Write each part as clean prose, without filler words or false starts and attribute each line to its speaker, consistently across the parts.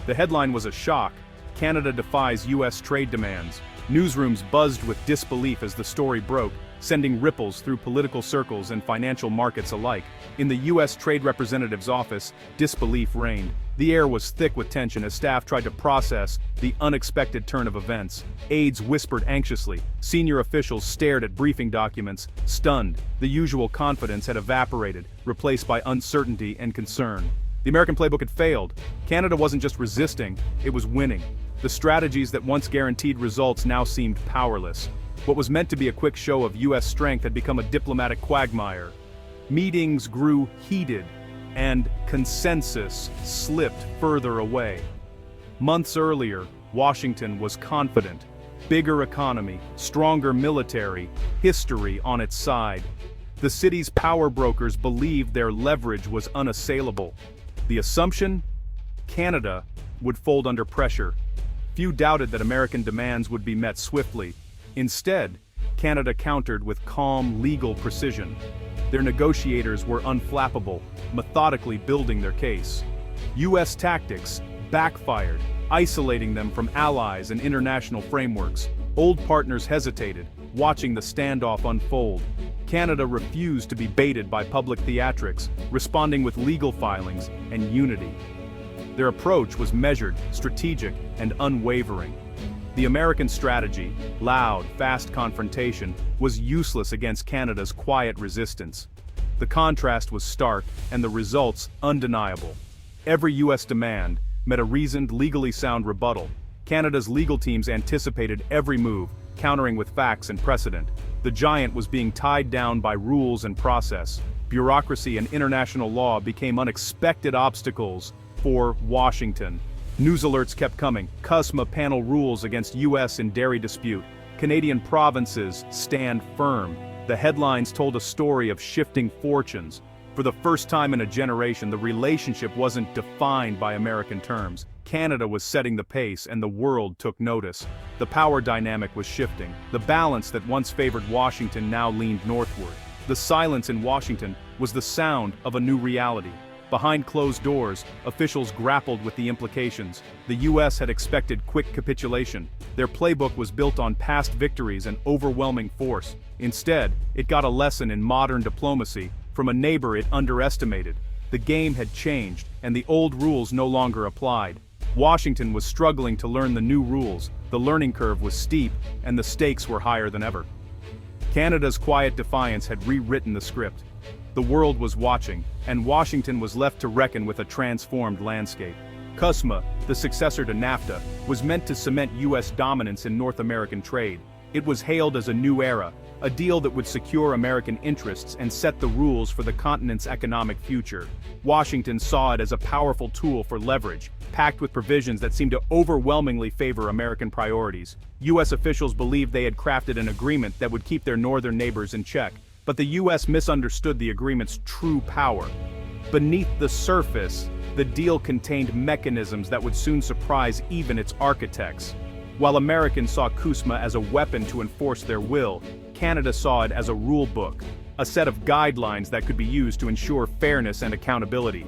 Speaker 1: The headline was a shock: Canada defies U.S. trade demands. Newsrooms buzzed with disbelief as the story broke, sending ripples through political circles and financial markets alike. In the U.S. Trade Representative's office, disbelief reigned. The air was thick with tension as staff tried to process the unexpected turn of events. Aides whispered anxiously. Senior officials stared at briefing documents, stunned. The usual confidence had evaporated, replaced by uncertainty and concern. The American playbook had failed. Canada wasn't just resisting, it was winning. The strategies that once guaranteed results now seemed powerless. What was meant to be a quick show of U.S. strength had become a diplomatic quagmire. Meetings grew heated, and consensus slipped further away. Months earlier, Washington was confident. Bigger economy, stronger military, history on its side. The city's power brokers believed their leverage was unassailable. The assumption? Canada would fold under pressure. Few doubted that American demands would be met swiftly. Instead, Canada countered with calm legal precision. Their negotiators were unflappable, methodically building their case. U.S. tactics backfired, isolating them from allies and international frameworks. Old partners hesitated, watching the standoff unfold. Canada refused to be baited by public theatrics, responding with legal filings and unity. Their approach was measured, strategic, and unwavering. The American strategy, loud, fast confrontation, was useless against Canada's quiet resistance. The contrast was stark, and the results undeniable. Every U.S. demand met a reasoned, legally sound rebuttal. Canada's legal teams anticipated every move, countering with facts and precedent. The giant was being tied down by rules and process. Bureaucracy and international law became unexpected obstacles for Washington. News alerts kept coming. CUSMA panel rules against U.S. in dairy dispute. Canadian provinces stand firm. The headlines told a story of shifting fortunes. For the first time in a generation, the relationship wasn't defined by American terms. Canada was setting the pace, and the world took notice. The power dynamic was shifting. The balance that once favored Washington now leaned northward. The silence in Washington was the sound of a new reality. Behind closed doors, officials grappled with the implications. The U.S. had expected quick capitulation. Their playbook was built on past victories and overwhelming force. Instead, it got a lesson in modern diplomacy from a neighbor it underestimated. The game had changed, and the old rules no longer applied. Washington was struggling to learn the new rules. The learning curve was steep, and the stakes were higher than ever. Canada's quiet defiance had rewritten the script. The world was watching, and Washington was left to reckon with a transformed landscape. CUSMA, the successor to NAFTA, was meant to cement U.S. dominance in North American trade. It was hailed as a new era, a deal that would secure American interests and set the rules for the continent's economic future. Washington saw it as a powerful tool for leverage, packed with provisions that seemed to overwhelmingly favor American priorities. U.S. officials believed they had crafted an agreement that would keep their northern neighbors in check. But the U.S. misunderstood the agreement's true power. Beneath the surface, the deal contained mechanisms that would soon surprise even its architects. While Americans saw CUSMA as a weapon to enforce their will, Canada saw it as a rule book, a set of guidelines that could be used to ensure fairness and accountability.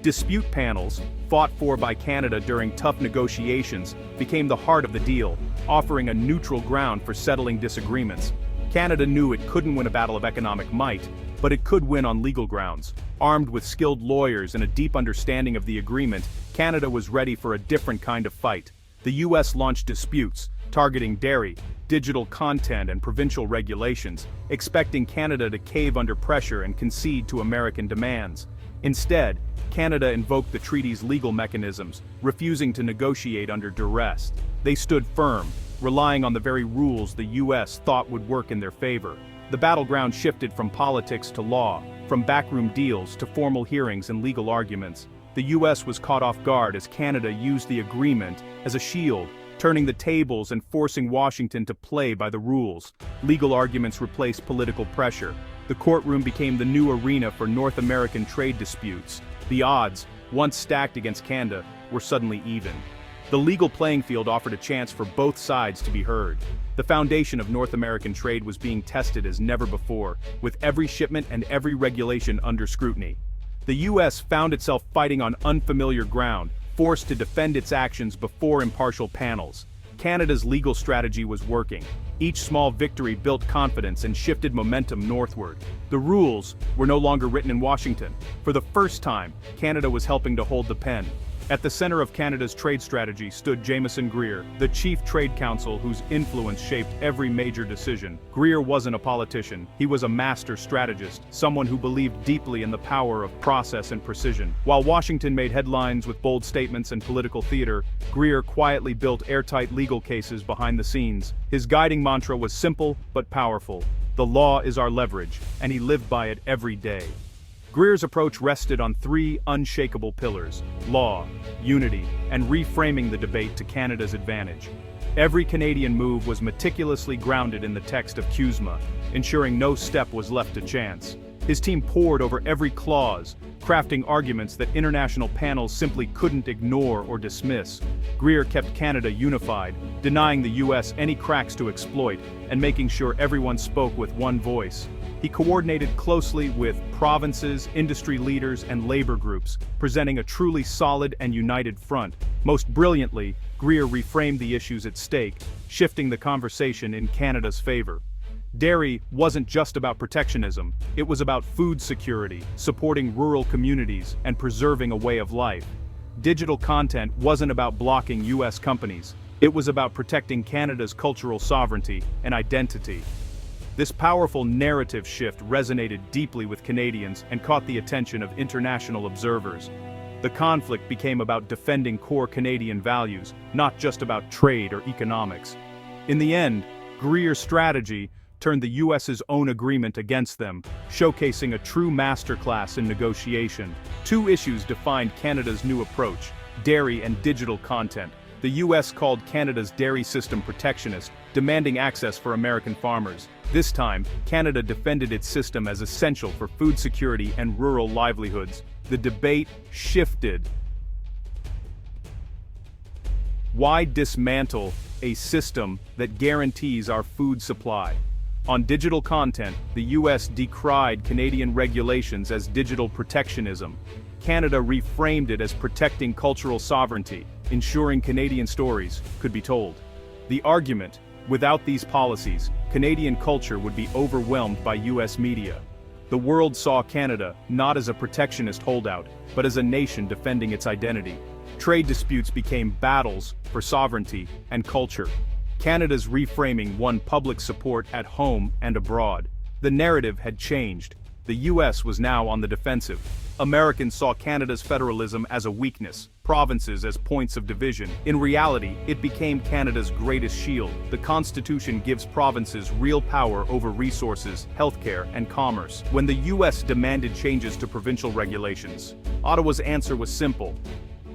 Speaker 1: Dispute panels, fought for by Canada during tough negotiations, became the heart of the deal, offering a neutral ground for settling disagreements. Canada knew it couldn't win a battle of economic might, but it could win on legal grounds. Armed with skilled lawyers and a deep understanding of the agreement, Canada was ready for a different kind of fight. The U.S. launched disputes, targeting dairy, digital content and provincial regulations, expecting Canada to cave under pressure and concede to American demands. Instead, Canada invoked the treaty's legal mechanisms, refusing to negotiate under duress. They stood firm, relying on the very rules the U.S. thought would work in their favor. The battleground shifted from politics to law, from backroom deals to formal hearings and legal arguments. The U.S. was caught off guard as Canada used the agreement as a shield, turning the tables and forcing Washington to play by the rules. Legal arguments replaced political pressure. The courtroom became the new arena for North American trade disputes. The odds, once stacked against Canada, were suddenly even. The legal playing field offered a chance for both sides to be heard. The foundation of North American trade was being tested as never before, with every shipment and every regulation under scrutiny. The U.S. found itself fighting on unfamiliar ground, forced to defend its actions before impartial panels. Canada's legal strategy was working. Each small victory built confidence and shifted momentum northward. The rules were no longer written in Washington. For the first time, Canada was helping to hold the pen. At the center of Canada's trade strategy stood Greer, the chief trade counsel whose influence shaped every major decision. Greer wasn't a politician, he was a master strategist, someone who believed deeply in the power of process and precision. While Washington made headlines with bold statements and political theater, Greer quietly built airtight legal cases behind the scenes. His guiding mantra was simple but powerful: the law is our leverage, and he lived by it every day. Greer's approach rested on three unshakable pillars: law, unity, and reframing the debate to Canada's advantage. Every Canadian move was meticulously grounded in the text of CUSMA, ensuring no step was left to chance. His team pored over every clause, crafting arguments that international panels simply couldn't ignore or dismiss. Greer kept Canada unified, denying the US any cracks to exploit, and making sure everyone spoke with one voice. He coordinated closely with provinces, industry leaders, and labor groups, presenting a truly solid and united front. Most brilliantly, Greer reframed the issues at stake, shifting the conversation in Canada's favor. Dairy wasn't just about protectionism, it was about food security, supporting rural communities, and preserving a way of life. Digital content wasn't about blocking US companies, it was about protecting Canada's cultural sovereignty and identity. This powerful narrative shift resonated deeply with Canadians and caught the attention of international observers. The conflict became about defending core Canadian values, not just about trade or economics. In the end, Greer's strategy turned the US's own agreement against them, showcasing a true masterclass in negotiation. Two issues defined Canada's new approach: dairy and digital content. The US called Canada's dairy system protectionist, demanding access for American farmers. This time, Canada defended its system as essential for food security and rural livelihoods. The debate shifted. Why dismantle a system that guarantees our food supply? On digital content, the US decried Canadian regulations as digital protectionism. Canada reframed it as protecting cultural sovereignty, ensuring Canadian stories could be told. The argument: without these policies, Canadian culture would be overwhelmed by US media. The world saw Canada not as a protectionist holdout, but as a nation defending its identity. Trade disputes became battles for sovereignty and culture. Canada's reframing won public support at home and abroad. The narrative had changed. The US was now on the defensive. Americans saw Canada's federalism as a weakness, provinces as points of division. In reality, it became Canada's greatest shield. The Constitution gives provinces real power over resources, healthcare, and commerce. When the US demanded changes to provincial regulations, Ottawa's answer was simple: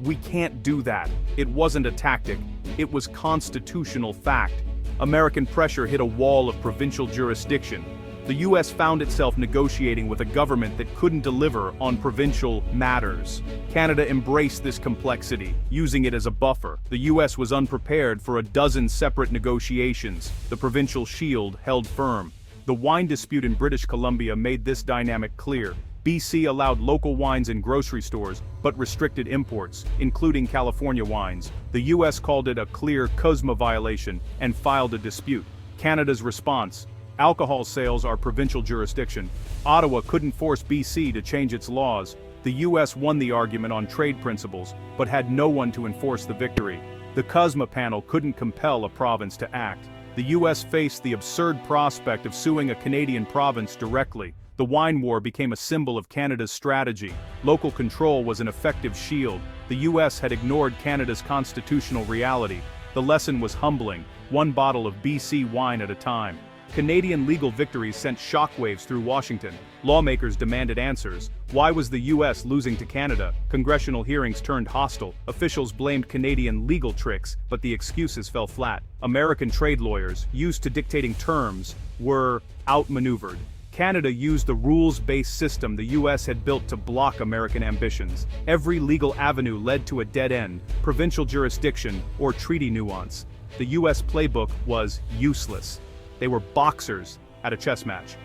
Speaker 1: we can't do that. It wasn't a tactic, it was constitutional fact. American pressure hit a wall of provincial jurisdiction. The US found itself negotiating with a government that couldn't deliver on provincial matters. Canada embraced this complexity, using it as a buffer. The US was unprepared for a dozen separate negotiations. The provincial shield held firm. The wine dispute in British Columbia made this dynamic clear. BC allowed local wines in grocery stores, but restricted imports, including California wines. The US called it a clear CUSMA violation and filed a dispute. Canada's response: alcohol sales are provincial jurisdiction. Ottawa couldn't force BC to change its laws. The US won the argument on trade principles, but had no one to enforce the victory. The CUSMA panel couldn't compel a province to act. The US faced the absurd prospect of suing a Canadian province directly. The wine war became a symbol of Canada's strategy. Local control was an effective shield. The US had ignored Canada's constitutional reality. The lesson was humbling: one bottle of BC wine at a time. Canadian legal victories sent shockwaves through Washington. Lawmakers demanded answers. Why was the US losing to Canada? Congressional hearings turned hostile. Officials blamed Canadian legal tricks, but the excuses fell flat. American trade lawyers, used to dictating terms, were outmaneuvered. Canada used the rules-based system the US had built to block American ambitions. Every legal avenue led to a dead end: provincial jurisdiction or treaty nuance. The US playbook was useless. They were boxers at a chess match.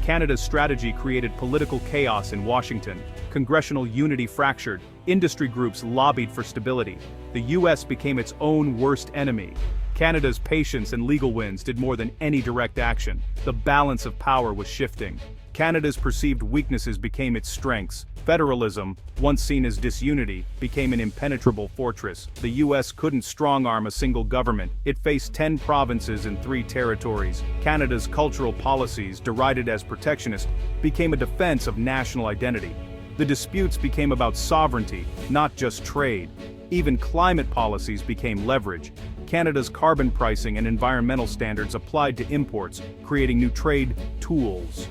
Speaker 1: Canada's strategy created political chaos in Washington. Congressional unity fractured, industry groups lobbied for stability. The US became its own worst enemy. Canada's patience and legal wins did more than any direct action. The balance of power was shifting. Canada's perceived weaknesses became its strengths. Federalism, once seen as disunity, became an impenetrable fortress. The US couldn't strong-arm a single government. It faced 10 provinces and 3 territories. Canada's cultural policies, derided as protectionist, became a defense of national identity. The disputes became about sovereignty, not just trade. Even climate policies became leverage. Canada's carbon pricing and environmental standards applied to imports, creating new trade tools.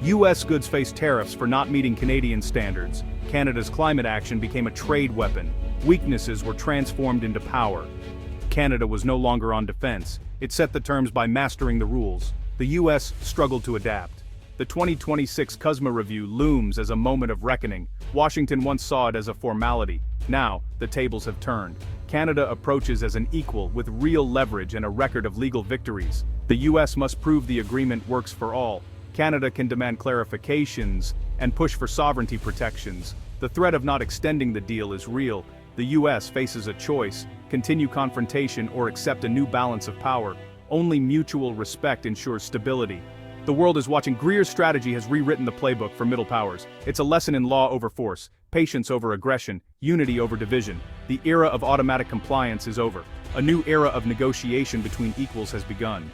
Speaker 1: US goods faced tariffs for not meeting Canadian standards. Canada's climate action became a trade weapon. Weaknesses were transformed into power. Canada was no longer on defense. It set the terms by mastering the rules. The US struggled to adapt. The 2026 CUSMA review looms as a moment of reckoning. Washington once saw it as a formality. Now, the tables have turned. Canada approaches as an equal with real leverage and a record of legal victories. The US must prove the agreement works for all. Canada can demand clarifications and push for sovereignty protections. The threat of not extending the deal is real. The US faces a choice: continue confrontation or accept a new balance of power. Only mutual respect ensures stability. The world is watching. Greer's strategy has rewritten the playbook for middle powers. It's a lesson in law over force, patience over aggression, unity over division. The era of automatic compliance is over. A new era of negotiation between equals has begun.